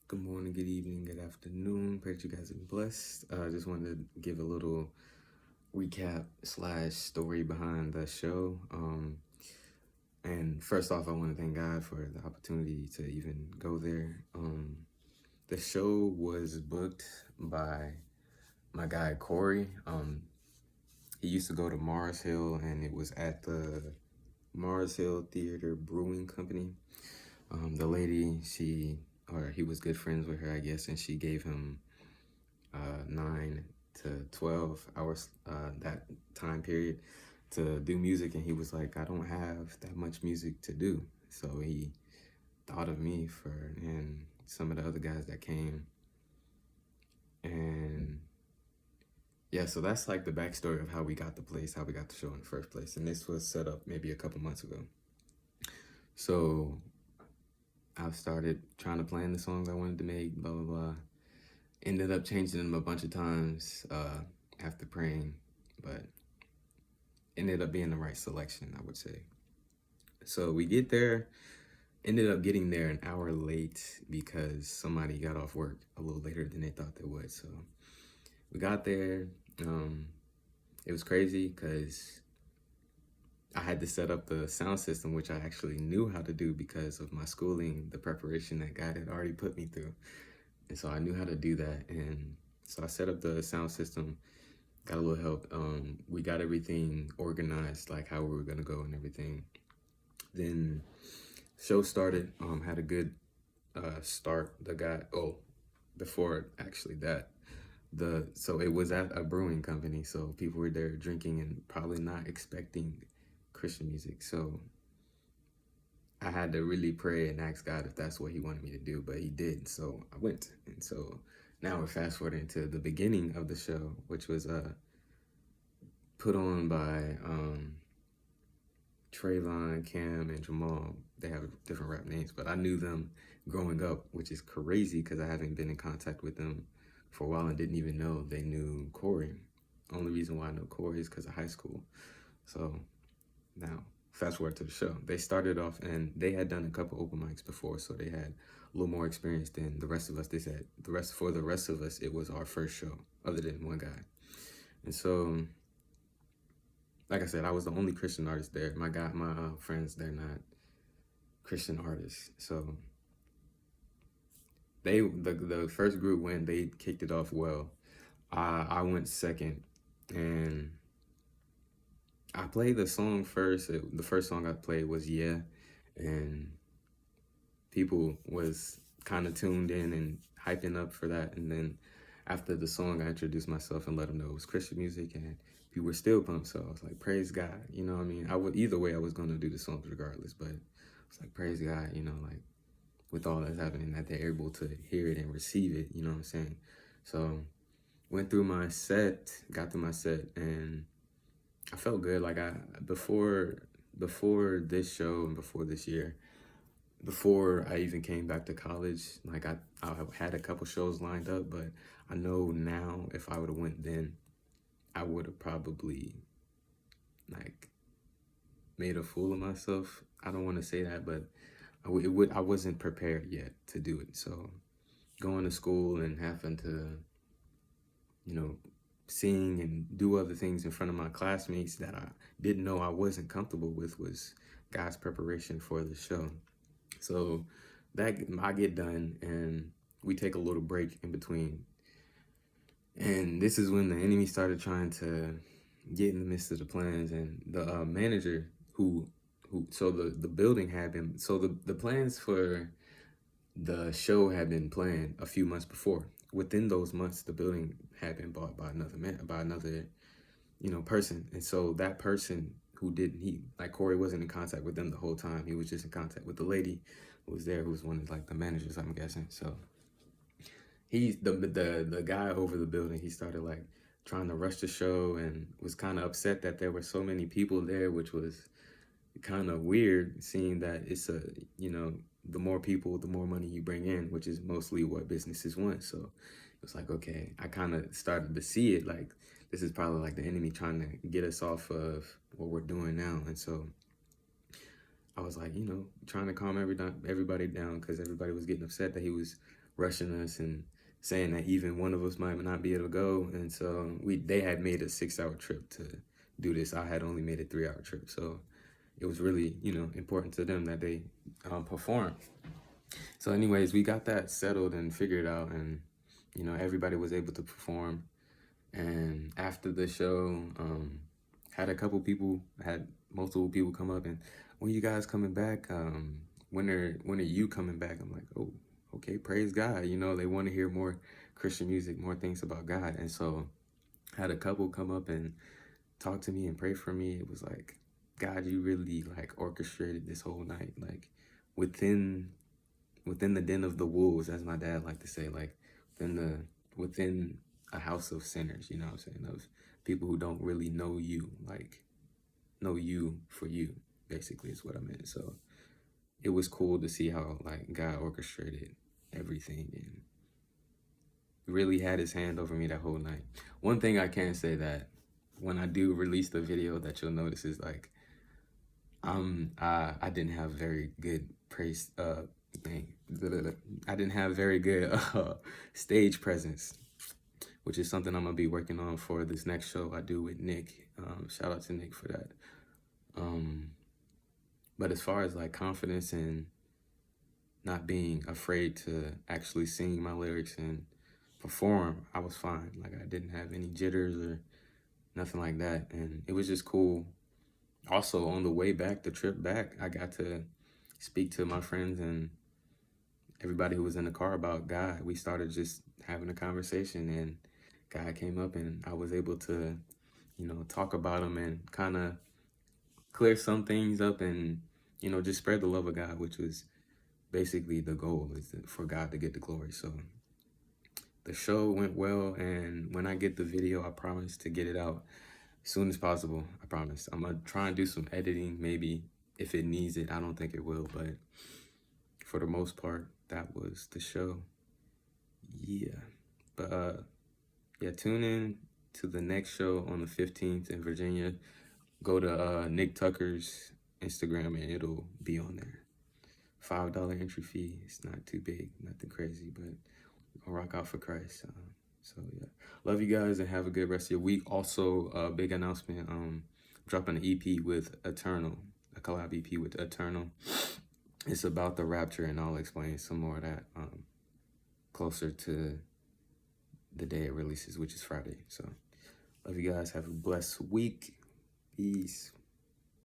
Good morning, good evening, good afternoon. Pray that you guys have been blessed. I just wanted to give a little recap slash story behind the show. And first off, I want to thank God for the opportunity to even go there. The show was booked by my guy Corey. He used to go to Mars Hill, and it was at the Mars Hill Theater Brewing Company. The lady, he was good friends with her, I guess, and she gave him 9 to 12 hours that time period to do music, and he was like, I don't have that much music to do. So he thought of me and some of the other guys that came. And yeah, so that's like the backstory of how we got the place, how we got the show in the first place. And this was set up maybe a couple months ago. So I started trying to plan the songs I wanted to make, blah, blah, blah. Ended up changing them a bunch of times after praying, but ended up being the right selection, I would say. So we get there, ended up getting there an hour late because somebody got off work a little later than they thought they would. So we got there. It was crazy because I had to set up the sound system, which I actually knew how to do because of my schooling, the preparation that God had already put me through. And so I knew how to do that. And so I set up the sound system, got a little help. We got everything organized, like how we were going to go and everything. Then show started, had a good start. Before actually that, so it was at a brewing company, so people were there drinking and probably not expecting Christian music. So I had to really pray and ask God if that's what he wanted me to do, but he did. So I went. And so now we're fast forwarding to the beginning of the show, which was put on by Trayvon, Cam, and Jamal. They have different rap names, but I knew them growing up, which is crazy because I haven't been in contact with them for a while and didn't even know they knew Corey. Only reason why I know Corey is because of high school. So now, fast forward to the show. They started off and they had done a couple open mics before, so they had a little more experience than the rest of us. They said for the rest of us, it was our first show, other than one guy. And so, like I said, I was the only Christian artist there. My friends, they're not Christian artists. So the first group went, they kicked it off well. I went second, and I played the song first. The first song I played was Yeah, and people was kind of tuned in and hyping up for that. And then after the song, I introduced myself and let them know it was Christian music, and people were still pumped. So I was like, praise God. You know what I mean? Either way, I was going to do the songs regardless, but it's like, praise God, like with all that's happening, that they're able to hear it and receive it. You know what I'm saying? So went through my set, got through my set, and I felt good. Like before this show and before this year, before I even came back to college, like I had a couple shows lined up, but I know now if I would have went then, I would have probably like made a fool of myself. I don't want to say that, but I wasn't prepared yet to do it. So going to school and having to, you know, sing and do other things in front of my classmates that I didn't know I wasn't comfortable with was God's preparation for the show. So that I get done and we take a little break in between. And this is when the enemy started trying to get in the midst of the plans, and the manager so the building had been, so the plans for the show had been planned a few months before. Within those months, the building had been bought by another person. And so that person who didn't, like Corey wasn't in contact with them the whole time. He was just in contact with the lady who was there, who was one of like the managers, I'm guessing. So he's the guy over the building. He started like trying to rush the show and was kind of upset that there were so many people there, which was kind of weird, seeing that it's the more people, the more money you bring in, which is mostly what businesses want. So it was like, okay, I kind of started to see it like this is probably like the enemy trying to get us off of what we're doing now. And so I was like, trying to calm everybody down because everybody was getting upset that he was rushing us and saying that even one of us might not be able to go. And so they had made a 6-hour trip to do this. I had only made a 3-hour trip. So it was really, important to them that they perform. So anyways, we got that settled and figured out, and, everybody was able to perform. And after the show, had multiple people come up and, when you guys coming back? When are you coming back? I'm like, oh, okay, praise God. They want to hear more Christian music, more things about God. And so had a couple come up and talk to me and pray for me. It was like, God, you really like orchestrated this whole night, like within the den of the wolves, as my dad liked to say, like within a house of sinners, you know what I'm saying, of people who don't really know you, like know you for you, basically is what I meant. So it was cool to see how like God orchestrated everything and really had his hand over me that whole night. One thing I can say that when I do release the video that you'll notice is like I didn't have very good praise I didn't have very good stage presence, which is something I'm gonna be working on for this next show I do with Nick. Shout out to Nick for that. But as far as like confidence and not being afraid to actually sing my lyrics and perform, I was fine. Like I didn't have any jitters or nothing like that. And it was just cool. Also on the way back, the trip back, I got to speak to my friends and everybody who was in the car about God. We started just having a conversation and God came up and I was able to, talk about him and kind of clear some things up and, just spread the love of God, which was basically the goal, is for God to get the glory. So the show went well, and when I get the video, I promise to get it out as soon as possible. I promise. I'm gonna try and do some editing, maybe if it needs it. I don't think it will, but for the most part, that was the show. Yeah. But yeah, tune in to the next show on the 15th in Virginia. Go to Nick Tucker's Instagram and it'll be on there. $5 entry fee. It's not too big, nothing crazy, but I'll rock out for Christ. So yeah, love you guys and have a good rest of your week. Also, a big announcement, dropping an EP with Eternal, a collab EP with Eternal. It's about the rapture, and I'll explain some more of that closer to the day it releases, which is Friday. So love you guys. Have a blessed week. Peace.